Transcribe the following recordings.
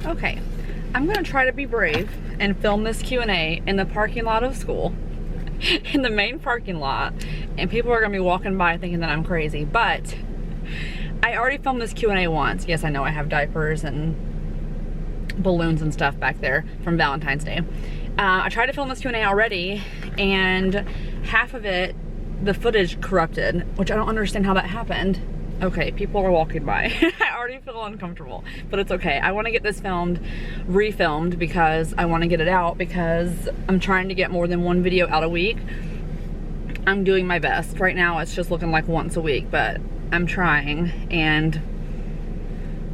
Okay, I'm gonna try to be brave and film this Q&A in the parking lot of school, in the main parking lot, and people are gonna be walking by thinking that I'm crazy, but I already filmed this Q&A once. Yes, I know I have diapers and balloons and stuff back there from Valentine's Day. I tried to film this Q&A already, and half of it, the footage corrupted, which I don't understand how that happened. Okay, people are walking by. I already feel uncomfortable, but it's okay. I want to get this refilmed, because I want to get it out, because I'm trying to get more than one video out a week. I'm doing my best. Right now, it's just looking like once a week, but I'm trying, and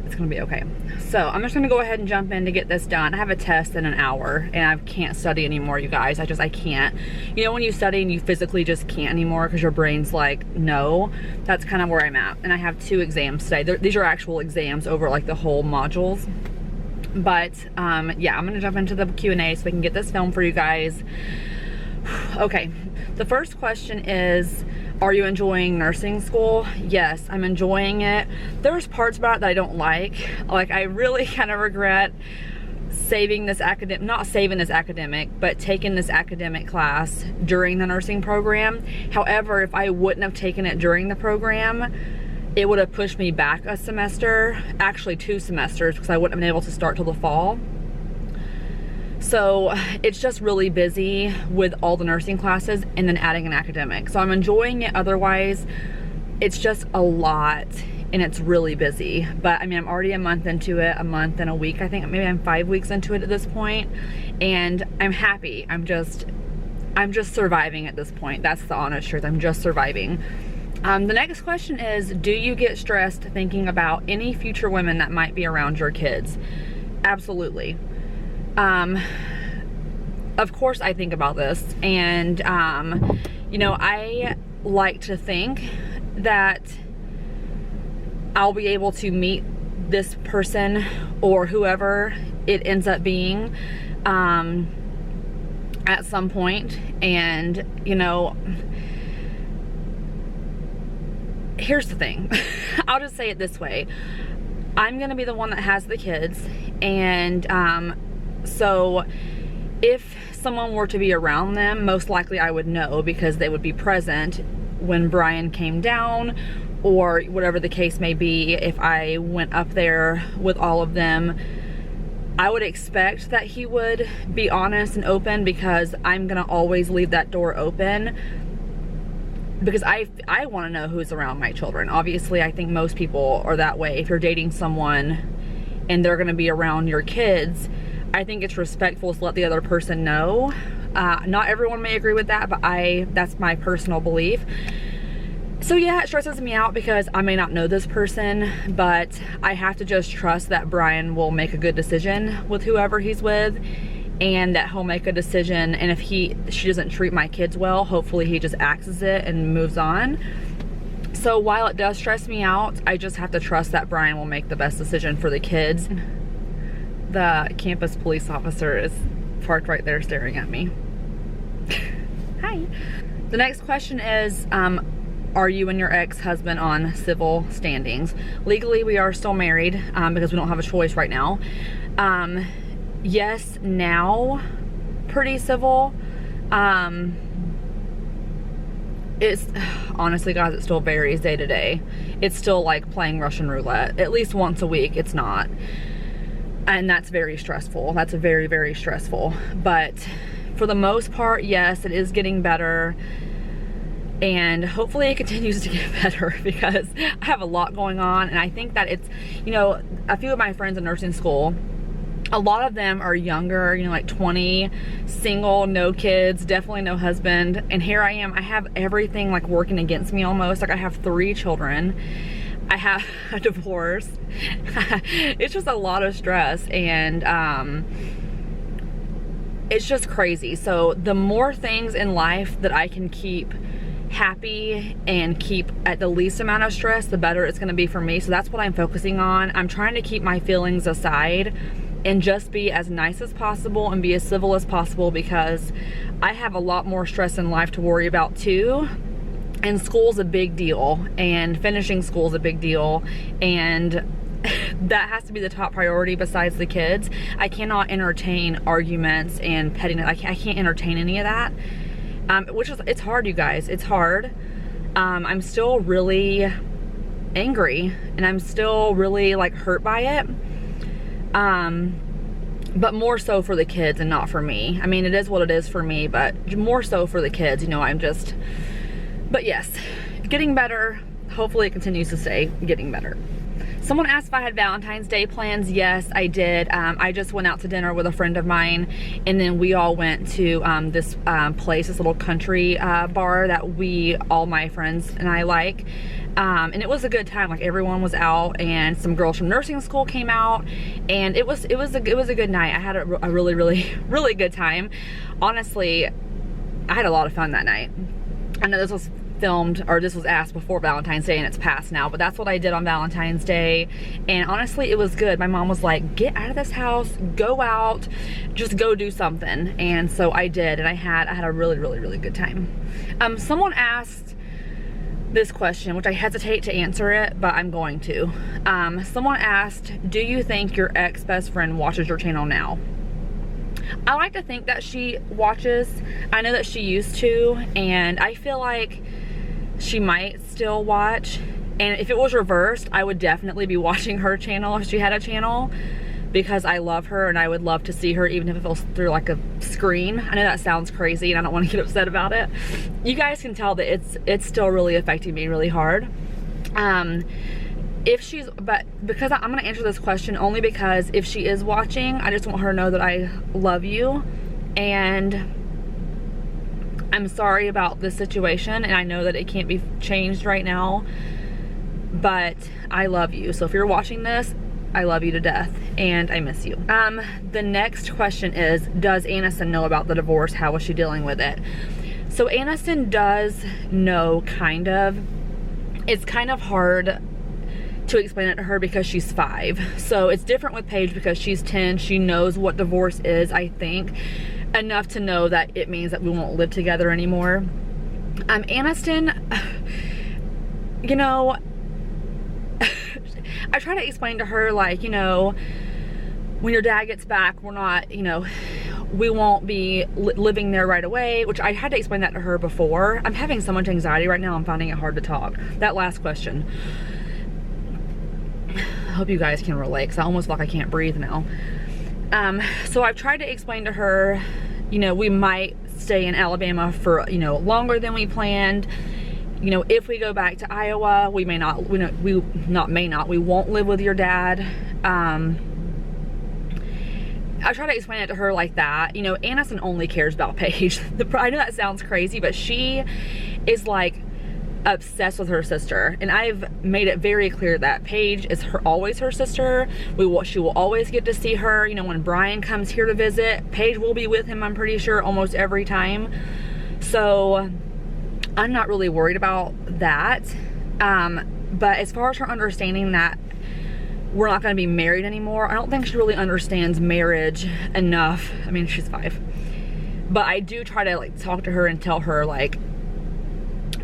it's gonna be okay. So I'm just gonna go ahead and jump in to get this done. I have a test in an hour, and I can't study anymore, you guys. I can't. You know when you study and you physically just can't anymore because your brain's like, no? That's kind of where I'm at. And I have 2 exams today. These are actual exams over like the whole modules. But yeah, I'm gonna jump into the Q&A so we can get this filmed for you guys. Okay, the first question is, are you enjoying nursing school? Yes, I'm enjoying it. There's parts about it that I don't like. Like, I really kind of regret not saving this academic, but taking this academic class during the nursing program. However, if I wouldn't have taken it during the program, it would have pushed me back a semester, actually 2 semesters, because I wouldn't have been able to start till the fall. So it's just really busy with all the nursing classes and then adding an academic. So I'm enjoying it. Otherwise, it's just a lot and it's really busy. But I mean, I'm already a month into it, a month and a week. I think maybe I'm 5 weeks into it at this point, and I'm happy. I'm just surviving at this point. That's the honest truth. I'm just surviving. The next question is, do you get stressed thinking about any future women that might be around your kids? Absolutely. Of course I think about this, and you know, I like to think that I'll be able to meet this person or whoever it ends up being at some point. And you know, here's the thing. I'll just say it this way. I'm gonna be the one that has the kids, and so if someone were to be around them, most likely I would know, because they would be present when Brian came down, or whatever the case may be. If I went up there with all of them, I would expect that he would be honest and open, because I'm gonna always leave that door open, because I want to know who's around my children. Obviously, I think most people are that way. If you're dating someone and they're gonna be around your kids, I think it's respectful to let the other person know. Not everyone may agree with that, but that's my personal belief. So yeah, it stresses me out because I may not know this person, but I have to just trust that Brian will make a good decision with whoever he's with, and that he'll make a decision. And if she doesn't treat my kids well, hopefully he just axes it and moves on. So while it does stress me out, I just have to trust that Brian will make the best decision for the kids. The campus police officer is parked right there staring at me. Hi. The next question is, are you and your ex-husband on civil standings? Legally, we are still married because we don't have a choice right now. Yes, now, pretty civil. It's, honestly guys, it still varies day to day. It's still like playing Russian roulette. At least once a week, it's not. And that's very stressful. That's very, very stressful. But for the most part, yes, it is getting better. And hopefully it continues to get better, because I have a lot going on. And I think that it's, you know, a few of my friends in nursing school, a lot of them are younger, you know, like 20, single, no kids, definitely no husband. And here I am, I have everything like working against me almost. Like I have 3 children. I have a divorce. It's just a lot of stress, and it's just crazy. So the more things in life that I can keep happy and keep at the least amount of stress, the better it's gonna be for me. So that's what I'm focusing on. I'm trying to keep my feelings aside and just be as nice as possible and be as civil as possible, because I have a lot more stress in life to worry about too. And school's a big deal, and finishing school's a big deal, and That has to be the top priority besides the kids. I cannot entertain arguments and pettiness. I can't entertain any of that. Which is, it's hard, you guys. It's hard. I'm still really angry, and I'm still really like hurt by it. But more so for the kids and not for me. I mean, it is what it is for me, but more so for the kids, you know. But yes, getting better. Hopefully it continues to stay getting better. Someone asked if I had Valentine's Day plans. Yes, I did. I just went out to dinner with a friend of mine, and then we all went to this place, this little country bar that all my friends and I like. And it was a good time. Like, everyone was out, and some girls from nursing school came out, and it was a good night. I had a really, really, really good time. Honestly, I had a lot of fun that night. I know this was filmed, or this was asked before Valentine's Day, and it's past now, but that's what I did on Valentine's Day, and honestly it was good. My mom was like, get out of this house, go out, just go do something, and so I did, and I had a really, really, really good time. Someone asked this question, which I hesitate to answer it, but I'm going to. Someone asked, do you think your ex-best friend watches your channel now? I like to think that she watches. I know that she used to, and I feel like she might still watch. And if it was reversed, I would definitely be watching her channel if she had a channel, because I love her and I would love to see her, even if it was through like a screen. I know that sounds crazy and I don't want to get upset about it. You guys can tell that it's still really affecting me really hard. But because I'm going to answer this question only because if she is watching, I just want her to know that I love you, and I'm sorry about this situation, and I know that it can't be changed right now, but I love you. So if you're watching this, I love you to death, and I miss you. The next question is, does Aniston know about the divorce? How is she dealing with it? So Aniston does know, kind of. It's kind of hard to explain it to her because she's 5. So it's different with Paige because she's 10. She knows what divorce is, I think, enough to know that it means that we won't live together anymore. Aniston, you know, I try to explain to her, like, you know, when your dad gets back, we're not, you know, we won't be living there right away, which I had to explain that to her before. I'm having so much anxiety right now, I'm finding it hard to talk. That last question, I hope you guys can relate, because I almost feel like I can't breathe now. So I've tried to explain to her, you know, we might stay in Alabama for, you know, longer than we planned. You know, if we go back to Iowa, we won't live with your dad. I try to explain it to her like that. You know, Aniston only cares about Paige. I know that sounds crazy, but she is like obsessed with her sister, and I've made it very clear that Paige is always her sister. She will always get to see her. You know, when Brian comes here to visit, Paige will be with him, I'm pretty sure, almost every time. So I'm not really worried about that. But as far as her understanding that we're not going to be married anymore, I don't think she really understands marriage enough. I mean, she's 5, but I do try to like talk to her and tell her like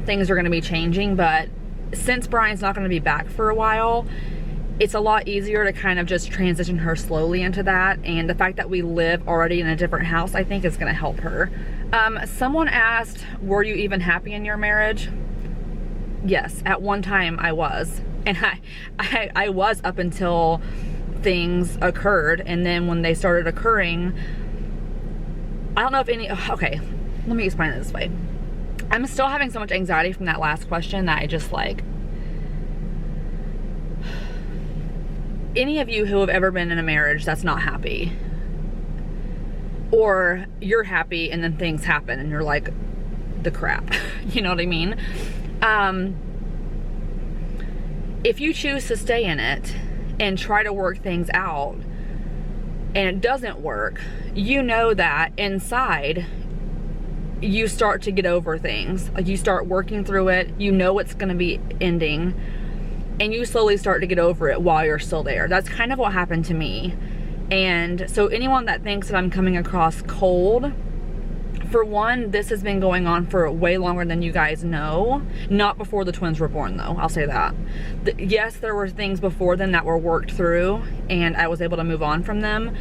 things are going to be changing. But since Brian's not going to be back for a while, it's a lot easier to kind of just transition her slowly into that. And the fact that we live already in a different house, I think is going to help her. Someone asked, were you even happy in your marriage? Yes, at one time I was. And I was up until things occurred. And then when they started occurring, I don't know if okay, let me explain it this way. I'm still having so much anxiety from that last question that I just like, any of you who have ever been in a marriage that's not happy, or you're happy and then things happen and you're like, the crap, you know what I mean? If you choose to stay in it and try to work things out and it doesn't work, you know that inside you start to get over things. Like, you start working through it, you know it's gonna be ending, and you slowly start to get over it while you're still there. That's kind of what happened to me. And so anyone that thinks that I'm coming across cold For one, this has been going on for way longer than you guys know. Not before the twins were born though, I'll say that. Yes, there were things before then that were worked through and I was able to move on from them.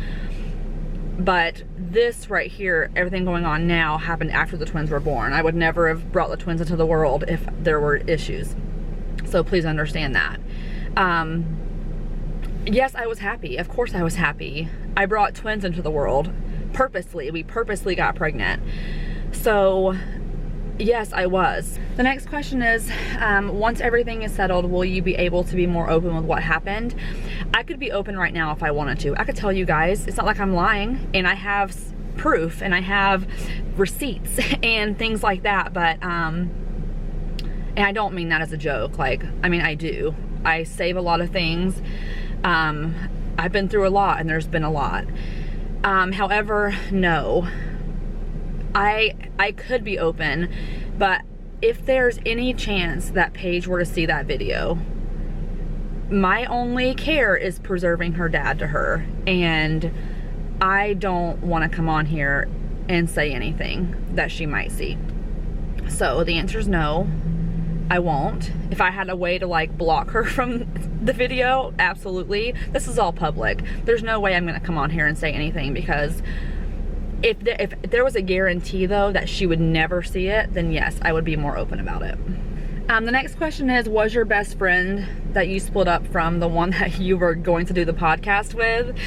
But this right here, everything going on now, happened after the twins were born. I would never have brought the twins into the world if there were issues. So please understand that. Yes, I was happy. Of course I was happy. I brought twins into the world purposely. We purposely got pregnant. So yes, I was. The next question is, once everything is settled, will you be able to be more open with what happened? I could be open right now if I wanted to. I could tell you guys. It's not like I'm lying, and I have proof and I have receipts and things like that, but and I don't mean that as a joke. Like, I mean, I do. I save a lot of things. I've been through a lot and there's been a lot. However, no. I could be open, but if there's any chance that Paige were to see that video, my only care is preserving her dad to her, and I don't want to come on here and say anything that she might see. So the answer is no, I won't. If I had a way to like block her from the video, absolutely. This is all public. There's no way I'm gonna come on here and say anything, because if there was a guarantee though that she would never see it, then yes, I would be more open about it. The next question is, was your best friend that you split up from the one that you were going to do the podcast with?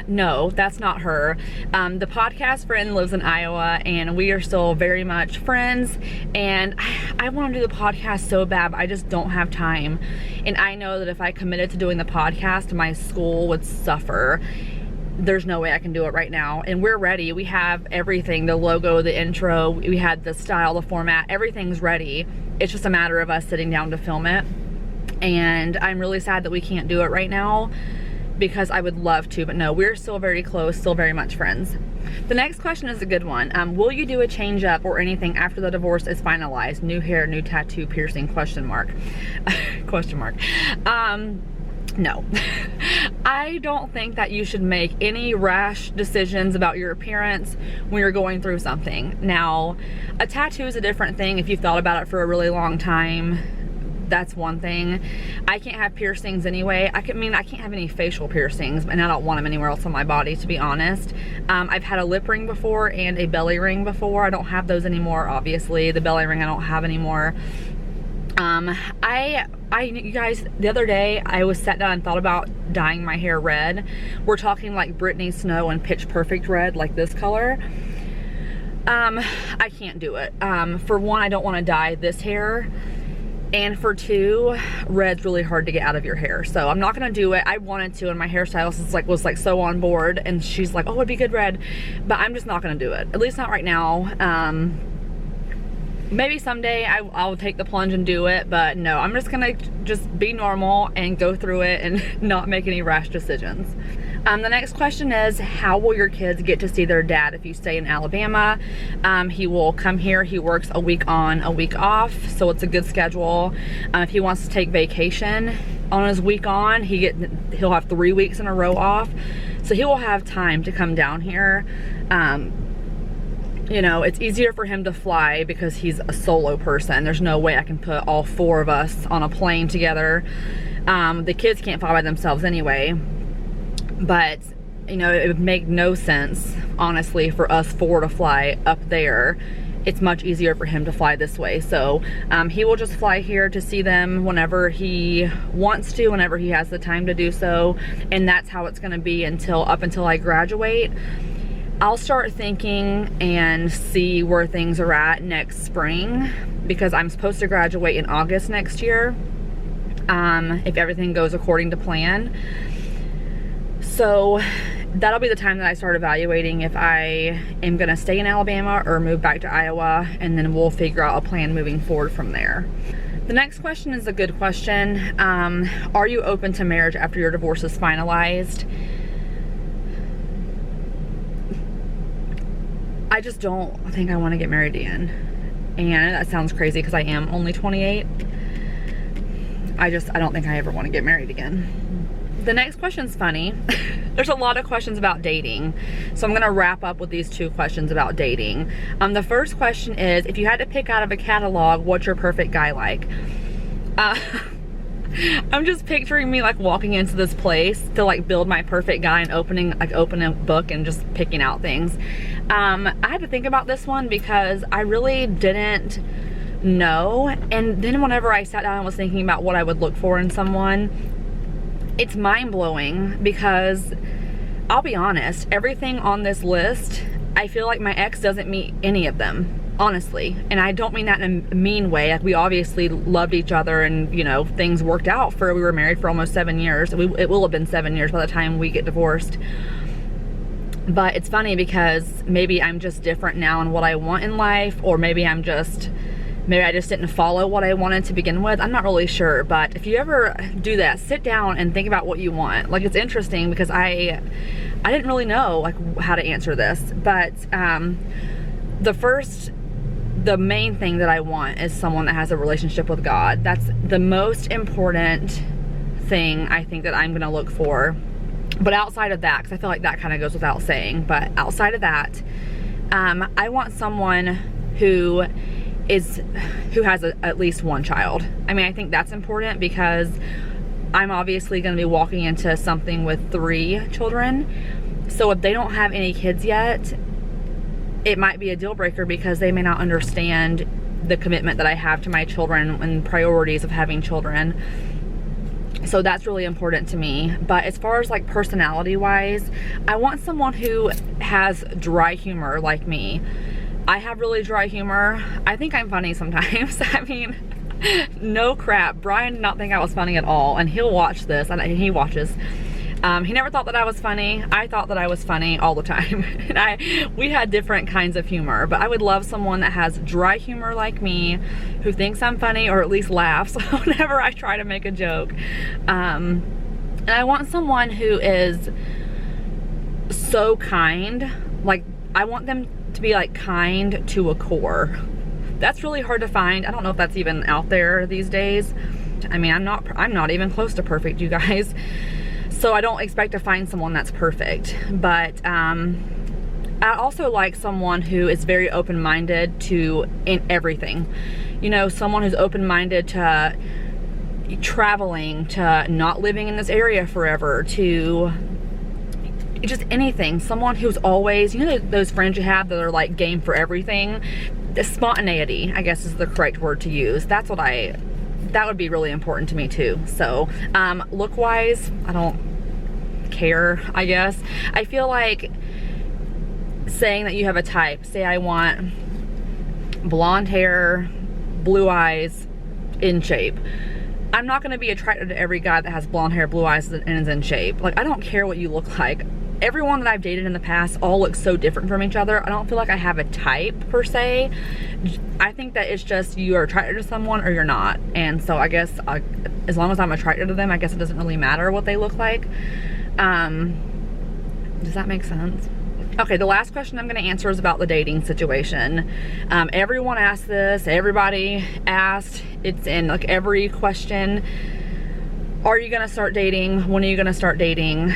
No, that's not her. The podcast friend lives in Iowa and we are still very much friends, and I want to do the podcast so bad, but I just don't have time. And I know that if I committed to doing the podcast, my school would suffer. There's no way I can do it right now, and we're ready. We have everything, the logo, the intro, we had the style, the format, everything's ready. It's just a matter of us sitting down to film it, and I'm really sad that we can't do it right now because I would love to, but no, we're still very close, still very much friends. The next question is a good one. Will you do a change up or anything after the divorce is finalized? New hair, new tattoo, piercing, question mark. Question mark. No. I don't think that you should make any rash decisions about your appearance when you're going through something. Now, a tattoo is a different thing. If you've thought about it for a really long time, that's one thing. I can't have piercings anyway. I can't have any facial piercings, and I don't want them anywhere else on my body, to be honest. I've had a lip ring before and a belly ring before. I don't have those anymore, obviously. The belly ring I don't have anymore. You guys, the other day I was sat down and thought about dyeing my hair red. We're talking like Britney Snow and Pitch Perfect red, like this color. I can't do it. For one, I don't want to dye this hair, and for two, red's really hard to get out of your hair, so I'm not gonna do it. I wanted to, and my hairstylist was like so on board, and she's like, oh, it'd be good red, but I'm just not gonna do it, at least not right now. Maybe someday I'll take the plunge and do it, but no, I'm just gonna be normal and go through it and not make any rash decisions. The next question is, how will your kids get to see their dad if you stay in Alabama? He will come here. He works a week on, a week off, so it's a good schedule. If he wants to take vacation on his week on, he'll have 3 weeks in a row off, so he will have time to come down here. You know, it's easier for him to fly because he's a solo person. There's no way I can put all 4 of us on a plane together. The kids can't fly by themselves anyway, but you know, it would make no sense, honestly, for us 4 to fly up there. It's much easier for him to fly this way. So he will just fly here to see them whenever he wants to, whenever he has the time to do so, and that's how it's gonna be up until I graduate. I'll start thinking and see where things are at next spring, because I'm supposed to graduate in August next year, if everything goes according to plan. So that'll be the time that I start evaluating if I am gonna stay in Alabama or move back to Iowa, and then we'll figure out a plan moving forward from there. The next question is a good question. Are you open to marriage after your divorce is finalized? I just don't think I want to get married again. And that sounds crazy because I am only 28. I don't think I ever want to get married again. The next question's funny. there's a lot of questions about dating. So I'm gonna wrap up with these 2 questions about dating. The first question is, if you had to pick out of a catalog, what's your perfect guy like? I'm just picturing me like walking into this place to like build my perfect guy and opening a book and just picking out things. I had to think about this one because I really didn't know. And then whenever I sat down and was thinking about what I would look for in someone, it's mind-blowing because I'll be honest, everything on this list, I feel like my ex doesn't meet any of them. Honestly, and I don't mean that in a mean way. Like, we obviously loved each other and, you know, things worked out we were married for almost 7 years. It will have been 7 years by the time we get divorced. But it's funny because maybe I'm just different now in what I want in life, or maybe I just didn't follow what I wanted to begin with. I'm not really sure, but if you ever do that, sit down and think about what you want. Like, it's interesting because I didn't really know like how to answer this, but the main thing that I want is someone that has a relationship with God. That's the most important thing I think that I'm gonna look for. But outside of that, because I feel like that kind of goes without saying, but outside of that, I want someone who has at least 1 child. I mean, I think that's important because I'm obviously gonna be walking into something with 3 children. So if they don't have any kids yet, it might be a deal breaker because they may not understand the commitment that I have to my children and priorities of having children. So that's really important to me. But as far as like personality wise, I want someone who has dry humor like me. I have really dry humor. I think I'm funny sometimes. I mean, no crap. Brian did not think I was funny at all, and he'll watch this, and he watches. He never thought that I was funny. I thought that I was funny all the time. And we had different kinds of humor, but I would love someone that has dry humor like me, who thinks I'm funny or at least laughs whenever I try to make a joke. And I want someone who is so kind. Like, I want them to be like kind to a core. That's really hard to find. I don't know if that's even out there these days. I mean, I'm not even close to perfect, you guys. So I don't expect to find someone that's perfect, but I also like someone who is very open-minded in everything. You know, someone who's open-minded to traveling, to not living in this area forever, to just anything. Someone who's always, you know, those friends you have that are like game for everything. The spontaneity, I guess, is the correct word to use. That would be really important to me too. So look wise, I don't care, I guess. I feel like saying that you have a type, say I want blonde hair, blue eyes, in shape. I'm not going to be attracted to every guy that has blonde hair, blue eyes, and is in shape. Like, I don't care what you look like. Everyone that I've dated in the past all looks so different from each other. I don't feel like I have a type per se. I think that it's just you are attracted to someone or you're not. And so I guess as long as I'm attracted to them, I guess it doesn't really matter what they look like. Does that make sense? Okay, the last question I'm going to answer is about the dating situation. Everyone asked this. Everybody asked. It's in like every question. Are you going to start dating? When are you going to start dating?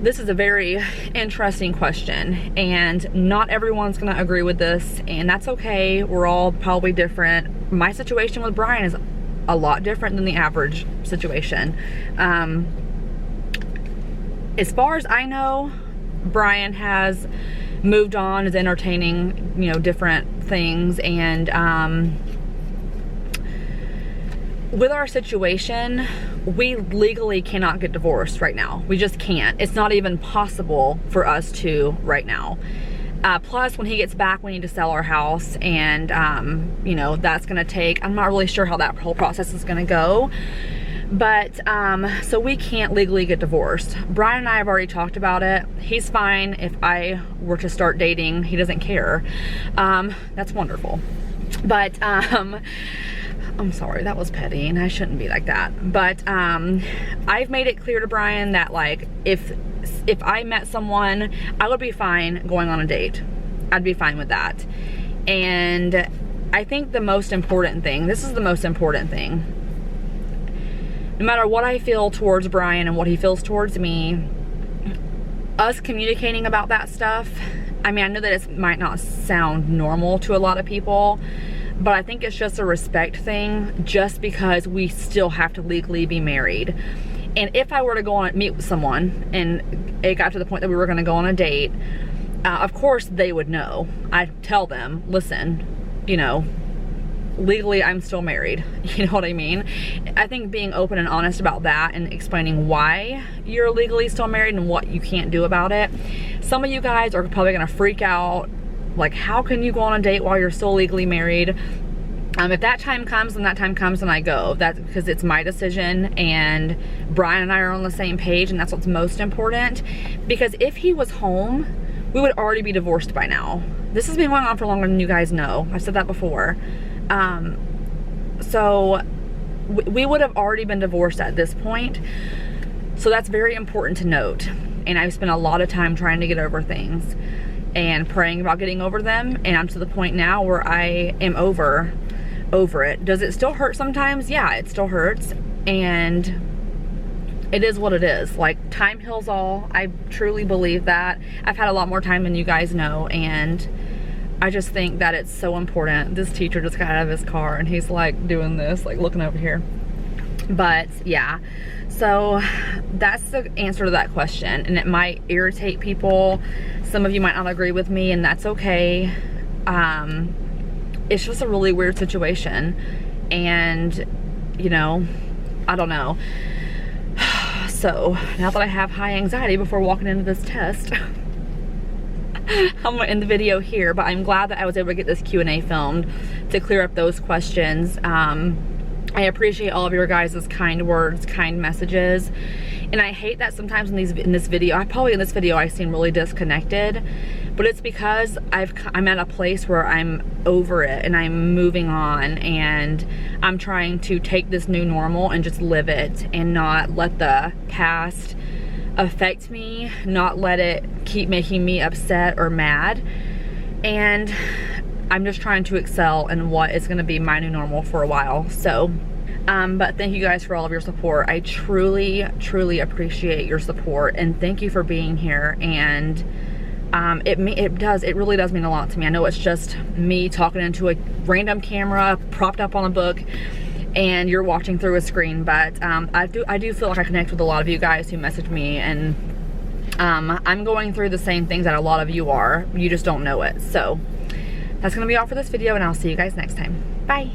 This is a very interesting question, and not everyone's gonna agree with this, and that's okay. We're all probably different. My situation with Brian is a lot different than the average situation. As far as I know, Brian has moved on, is entertaining, you know, different things, and with our situation, we legally cannot get divorced right now. We just can't. It's not even possible for us to right now. Plus, when he gets back, we need to sell our house, and you know, that's gonna take, I'm not really sure how that whole process is gonna go. But so we can't legally get divorced. Brian and I have already talked about it. He's fine if I were to start dating. He doesn't care. That's wonderful. But I'm sorry, that was petty, and I shouldn't be like that. But I've made it clear to Brian that, like, if I met someone, I would be fine going on a date. I'd be fine with that. And I think the most important thing, this is the most important thing, no matter what I feel towards Brian and what he feels towards me, us communicating about that stuff, I mean, I know that it might not sound normal to a lot of people, but I think it's just a respect thing, just because we still have to legally be married. And if I were to go on meet with someone and it got to the point that we were going to go on a date, of course they would know. I'd tell them, listen, you know, legally I'm still married. You know what I mean? I think being open and honest about that and explaining why you're legally still married and what you can't do about it. Some of you guys are probably gonna freak out, like, how can you go on a date while you're still legally married? If that time comes, and that time comes, and I go. That's because it's my decision, and Brian and I are on the same page, and that's what's most important. Because if he was home, we would already be divorced by now. This has been going on for longer than you guys know. I've said that before. So we would have already been divorced at this point. So that's very important to note. And I've spent a lot of time trying to get over things and praying about getting over them. And I'm to the point now where I am over it. Does it still hurt sometimes? Yeah, it still hurts. And it is what it is. Like, time heals all. I truly believe that. I've had a lot more time than you guys know, and I just think that it's so important. This teacher just got out of his car and he's like doing this, like looking over here. But yeah, so that's the answer to that question, and it might irritate people. Some of you might not agree with me, and that's okay. It's just a really weird situation, and you know, I don't know. So now that I have high anxiety before walking into this test, I'm gonna end the video here, but I'm glad that I was able to get this Q&A filmed to clear up those questions. I appreciate all of your guys' kind words, kind messages, and I hate that sometimes in this video I seem really disconnected, but it's because I'm at a place where I'm over it and I'm moving on, and I'm trying to take this new normal and just live it and not let the past affect me, not let it keep making me upset or mad. And I'm just trying to excel in what is going to be my new normal for a while. So but thank you guys for all of your support. I truly appreciate your support, and thank you for being here. And it really does mean a lot to me. I know it's just me talking into a random camera propped up on a book and you're watching through a screen, but I do feel like I connect with a lot of you guys who message me, and I'm going through the same things that a lot of you are. You just don't know it. So that's gonna be all for this video, and I'll see you guys next time. Bye.